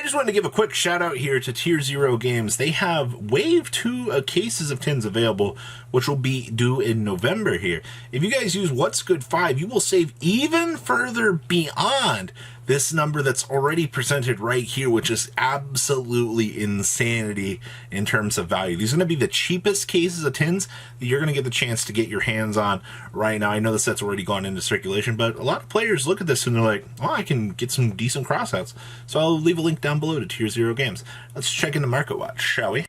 just wanted to give a quick shout out here to Tier 0 Games. They have Wave 2 cases of tins available, which will be due in November here. If you guys use What's Good 5, you will save even further beyond this number that's already presented right here, which is absolutely insanity in terms of value. These are going to be the cheapest cases of tins that you're going to get the chance to get your hands on right now. I know the set's already gone into circulation, but a lot of players look at this and they're like, oh, I can get some decent crossouts. So I'll leave a link down below to Tier 0 Games. Let's check into Market Watch, shall we?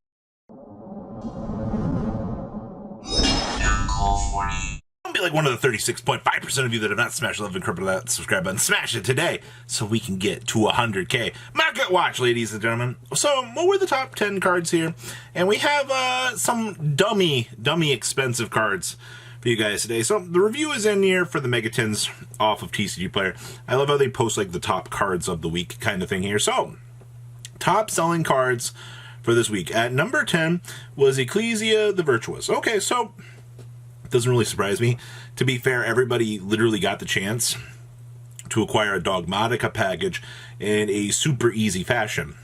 Be like one of the 36.5% of you that have not smashed the love and cripple that subscribe button. Smash it today so we can get to 100K. Market Watch, ladies and gentlemen. So, what were the top 10 cards here? And we have some dummy expensive cards for you guys today. So, the review is in here for the Megatins off of TCG Player. I love how they post like the top cards of the week kind of thing here. So, top selling cards for this week. At number 10 was Ecclesia the Virtuous. Okay, so doesn't really surprise me. To be fair, everybody literally got the chance to acquire a Dogmatica package in a super easy fashion.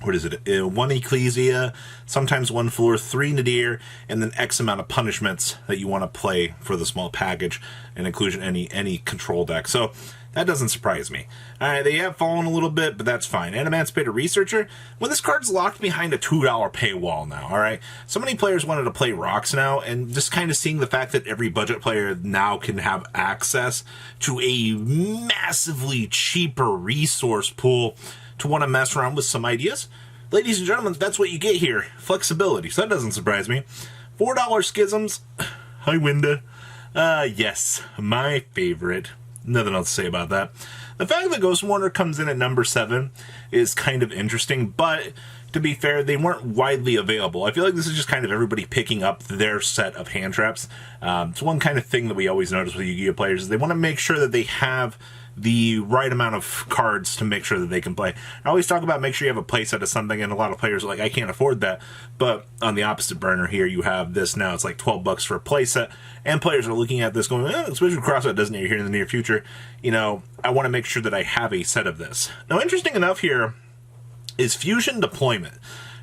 What is it? One Ecclesia, sometimes one floor, 3 Nadir, and then X amount of punishments that you want to play for the small package, and inclusion any control deck. So that doesn't surprise me. Alright, they have fallen a little bit, but that's fine. And Emancipated Researcher, when this card's locked behind a $2 paywall now, alright? So many players wanted to play rocks now, and just kind of seeing the fact that every budget player now can have access to a massively cheaper resource pool to want to mess around with some ideas. Ladies and gentlemen, that's what you get here. Flexibility. So that doesn't surprise me. $4 Schisms. Hi, Winda. Yes, my favorite. Nothing else to say about that. The fact that Ghost Warner comes in at number 7 is kind of interesting, but to be fair, they weren't widely available. I feel like this is just kind of everybody picking up their set of hand traps. It's one kind of thing that we always notice with Yu-Gi-Oh! Players is they want to make sure that they have the right amount of cards to make sure that they can play. I always talk about make sure you have a playset of something, and a lot of players are like, I can't afford that. But on the opposite burner here, you have this now. It's like 12 bucks for a playset, and players are looking at this going, especially if Crossfit doesn't here in the near future, you know, I want to make sure that I have a set of this. Now, interesting enough here is Fusion Deployment.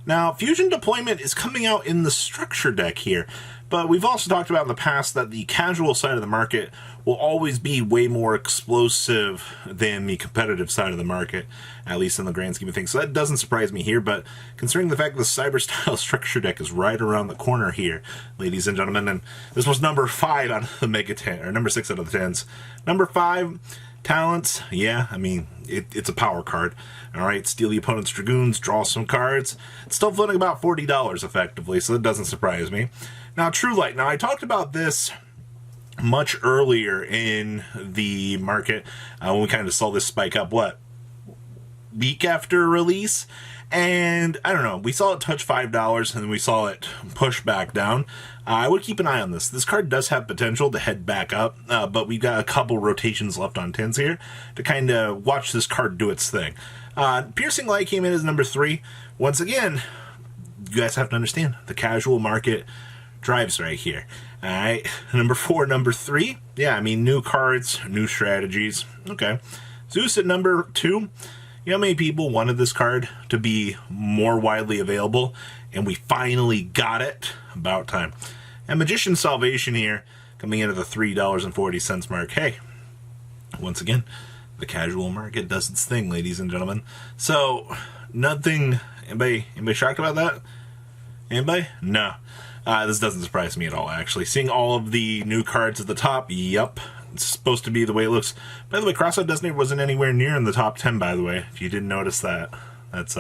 Now, Fusion Deployment is coming out in the structure deck here, but we've also talked about in the past that the casual side of the market will always be way more explosive than the competitive side of the market, at least in the grand scheme of things. So that doesn't surprise me here, but considering the fact that the Cyber-style structure deck is right around the corner here, ladies and gentlemen, and this was number 5 out of the Megatin, or number 6 out of the 10s. Number 5, Talents, yeah, I mean, it's a power card. Alright, steal the opponent's Dragoons, draw some cards. It's still floating about $40 effectively, so that doesn't surprise me. Now, True Light. Now, I talked about this much earlier in the market when we kind of saw this spike up, what, week after release? And I don't know, we saw it touch $5 and then we saw it push back down. I would keep an eye on this. This card does have potential to head back up, but we've got a couple rotations left on tins here to kind of watch this card do its thing. Piercing Light came in as number 3. Once again, you guys have to understand, the casual market drives right here. Alright, number 4, number 3. Yeah, I mean, new cards, new strategies. Okay. Zeus at number 2. You know how many people wanted this card to be more widely available? And we finally got it. About time. And Magician's Salvation here, coming in at the $3.40 mark. Hey, once again, the casual market does its thing, ladies and gentlemen. So, nothing... Anybody shocked about that? Anybody? No. This doesn't surprise me at all, actually. Seeing all of the new cards at the top, yep. It's supposed to be the way it looks. By the way, Crossout Destiny wasn't anywhere near in the top 10, by the way, if you didn't notice that. That's,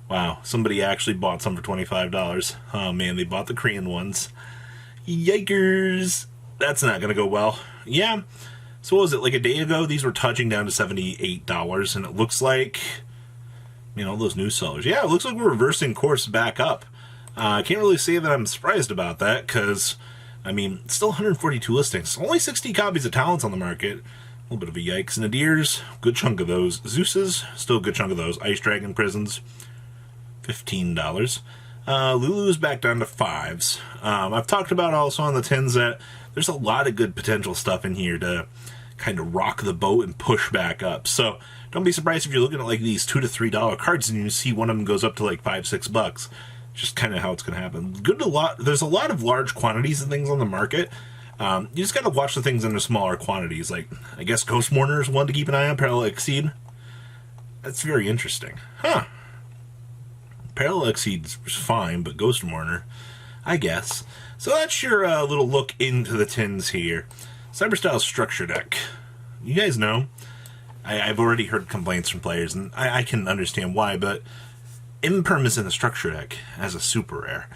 wow. Somebody actually bought some for $25. Oh, man, they bought the Korean ones. Yikers! That's not gonna go well. Yeah. So what was it, like a day ago? These were touching down to $78, and it looks like, you know, those new sellers. Yeah, it looks like we're reversing course back up. I can't really say that I'm surprised about that, because, I mean, it's still 142 listings. Only 60 copies of Talents on the market. A little bit of a yikes. Nadirs, good chunk of those. Zeus's, still a good chunk of those. Ice Dragon Prisons, $15. Lulu's back down to 5s. I've talked about also on the tins that there's a lot of good potential stuff in here to kind of rock the boat and push back up. So don't be surprised if you're looking at like these $2 to $3 cards and you see one of them goes up to like $5-6. Just kind of how it's going to happen. There's a lot of large quantities of things on the market. You just got to watch the things in the smaller quantities. Like, I guess Ghost Mourner is one to keep an eye on. Parallel Exceed. That's very interesting. Huh. Parallel Exceed's fine, but Ghost Mourner, I guess. So that's your little look into the tins here. Cyberstyle Structure Deck. You guys know, I've already heard complaints from players, and I can understand why, but Imperm is in the Structure Deck as a super rare.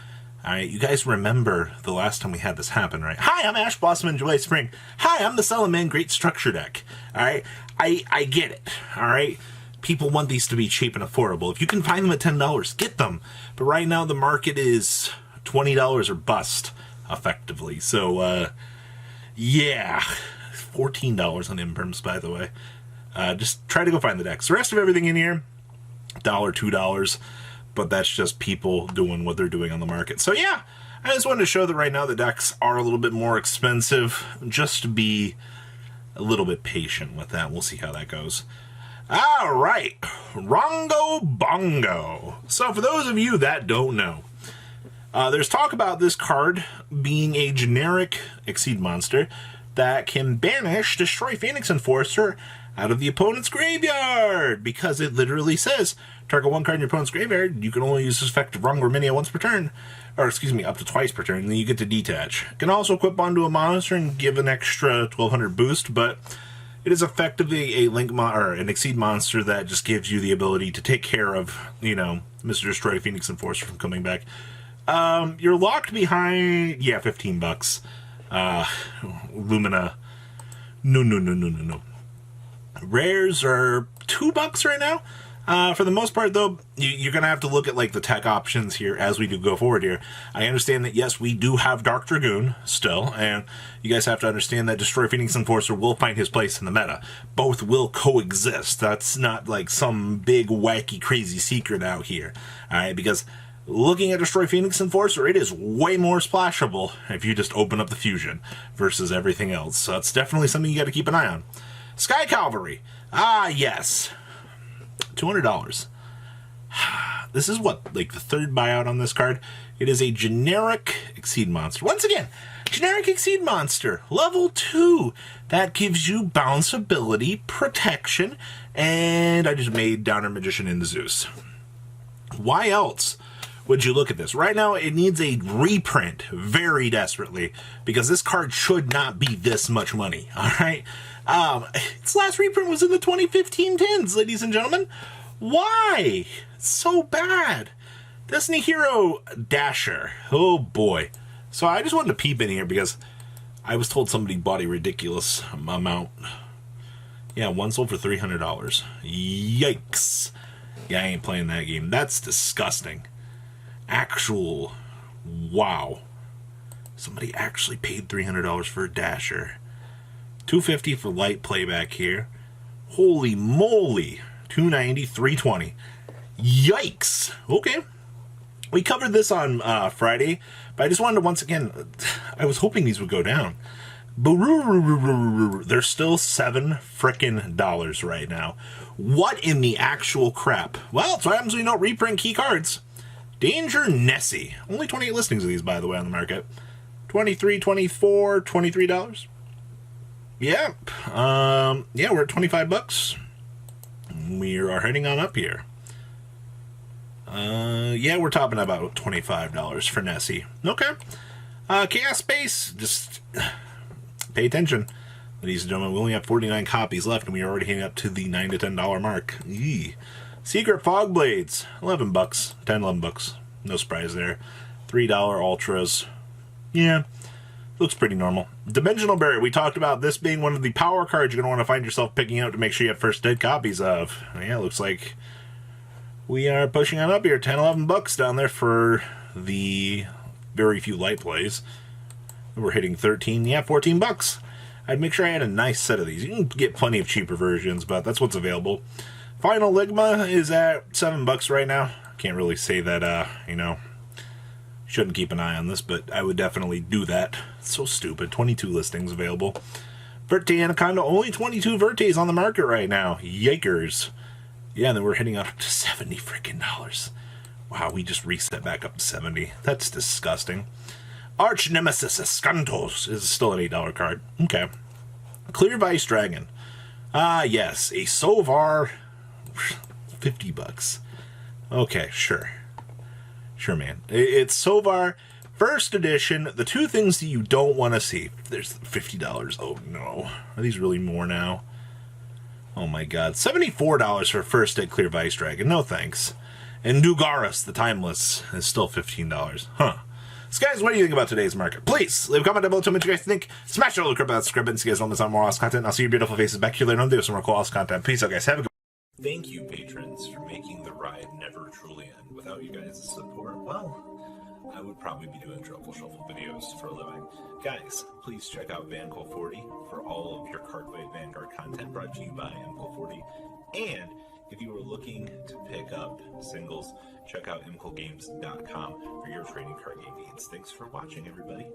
Alright, you guys remember the last time we had this happen, right? Hi, I'm Ash Blossom and Joy Spring. Hi, I'm the Salaman Great Structure Deck. Alright? I get it. Alright? People want these to be cheap and affordable. If you can find them at $10, get them. But right now the market is $20 or bust, effectively. So, yeah. $14 on Imperms, by the way. Just try to go find the decks. The rest of everything in here, $1, $2. But that's just people doing what they're doing on the market. So yeah, I just wanted to show that right now the decks are a little bit more expensive. Just to be a little bit patient with that. We'll see how that goes. All right, Rongo Bongo. So for those of you that don't know, there's talk about this card being a generic Exceed monster that can banish Destroy Phoenix Enforcer out of the opponent's graveyard, because it literally says target one card in your opponent's graveyard. You can only use this effect of Wrong or Minia once per turn, or excuse me, up to twice per turn, and then you get to detach. It can also equip onto a monster and give an extra 1200 boost, but it is effectively a or an Exceed monster that just gives you the ability to take care of, you know, Mr. Destroy Phoenix Enforcer from coming back. You're locked behind, yeah, $15. Lumina, no. Rares are $2 right now. For the most part, though, you're going to have to look at like the tech options here as we do go forward here. I understand that, yes, we do have Dark Dragoon still, and you guys have to understand that Destroy Phoenix Enforcer will find his place in the meta. Both will coexist. That's not like some big, wacky, crazy secret out here. All right, because looking at Destroy Phoenix Enforcer, it is way more splashable if you just open up the fusion versus everything else. So that's definitely something you got to keep an eye on. Sky Cavalry. Ah, yes. $200. This is what, like the third buyout on this card? It is a generic Exceed monster. Once again, generic Exceed monster. Level 2. That gives you bounce ability, protection, and I just made Downer Magician into Zeus. Why else would you look at this? Right now, it needs a reprint very desperately, because this card should not be this much money, alright? Its last reprint was in the 2015 tins, ladies and gentlemen. Why? It's so bad. Destiny Hero Dasher. Oh boy. So I just wanted to peep in here because I was told somebody bought a ridiculous amount. Yeah, one sold for $300. Yikes. Yeah, I ain't playing that game. That's disgusting. Actual. Wow. Somebody actually paid $300 for a Dasher. $250 for light playback here. Holy moly. $290, $320. Yikes. Okay. We covered this on Friday, but I just wanted to once again, I was hoping these would go down. They're still $7 frickin' right now. What in the actual crap? Well, it's what happens when you don't reprint key cards. Danger Nessie. Only 28 listings of these, by the way, on the market. $23, $24, $23. Yeah. Yeah, we're at $25. We are heading on up here. Yeah, we're topping about $25 for Nessie. Okay. Chaos Space, just pay attention. Ladies and gentlemen, we only have 49 copies left, and we are already heading up to the $9 to $10 mark. Eee. Secret Fog Blades, $11. $10, $11. No surprise there. $3 Ultras. Yeah. Looks pretty normal. Dimensional Barrier. We talked about this being one of the power cards you're going to want to find yourself picking out to make sure you have first dead copies of. Yeah, looks like we are pushing on up here. $10, $11 down there for the very few light plays. We're hitting 13. Yeah, $14. I'd make sure I had a nice set of these. You can get plenty of cheaper versions, but that's what's available. Final Ligma is at $7 right now. Can't really say that, you know, shouldn't keep an eye on this, but I would definitely do that. It's so stupid. 22 listings available. Verte Anaconda, only 22 Vertes on the market right now. Yikers. Yeah, and then we're hitting up to $70 freaking dollars. Wow, we just reset back up to 70. That's disgusting. Arch Nemesis Escantos is still an $8 card. Okay. Clear Vice Dragon. Ah, yes. A Sovar. $50. Okay, sure. Sure, man. It's Sovar. First edition. The two things that you don't want to see. There's $50. Oh, no. Are these really more now? Oh, my God. $74 for first ed Clear Vice Dragon. No, thanks. And Dugaris, the Timeless, is still $15. Huh. So guys, what do you think about today's market? Please leave a comment down below. Tell me what you guys think. Smash that little crap out, subscribe, and see you guys on this on more awesome content. I'll see your beautiful faces back here later on. Do some more cool awesome content. Peace out, guys. Have a good one. Thank you, patrons, for making the ride never truly end. Without you guys' support, well, I would probably be doing Truffle Shuffle videos for a living. Guys, please check out VanCole40 for all of your Cardfight Vanguard content brought to you by MCole40. And if you are looking to pick up singles, check out mcolegames.com for your trading card game needs. Thanks for watching, everybody.